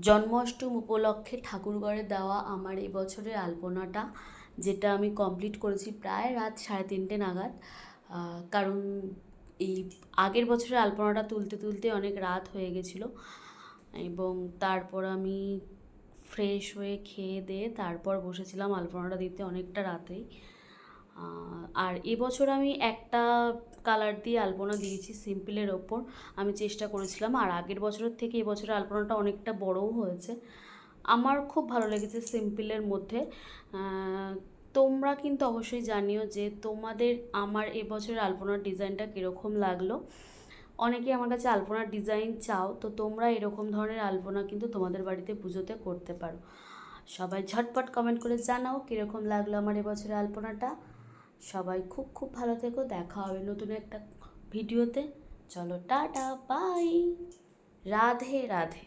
জন্মাষ্টমী উপলক্ষে ঠাকুরঘরে দেওয়া আমার এবছরের আলপনাটা, যেটা আমি কমপ্লিট করেছি প্রায় রাত 3:30 নাগাদ। কারণ এই আগের বছরের আলপনাটা তুলতে তুলতে অনেক রাত হয়ে গেছিলো, এবং তারপর আমি ফ্রেশ হয়ে খেয়ে দিয়ে তারপর বসেছিলাম আলপনাটা দিতে অনেকটা রাতেই। আর এবছর আমি একটা কালার দিয়ে আলপনা দিয়েছি সিম্পলের ওপর। আমি চেষ্টা করেছিলাম, আর আগের বছরের থেকে এবছরের আলপনাটা অনেকটা বড়ও হয়েছে। আমার খুব ভালো লেগেছে সিম্পলের মধ্যে। তোমরা কিন্তু অবশ্যই জানিও যে তোমাদের আমার এবছরের আলপনার ডিজাইনটা কীরকম লাগলো। অনেকে আমার কাছে আলপনার ডিজাইন চাও, তো তোমরা এরকম ধরনের আলপনা কিন্তু তোমাদের বাড়িতে পুজোতে করতে পারো। সবাই ঝটপট কমেন্ট করে জানাও কীরকম লাগলো আমার এবছরের আলপনাটা। সবাই খুব খুব ভালো থেকো, দেখা হবে নতুন একটা ভিডিওতে। চলো টাটা, বাই, রাধে রাধে।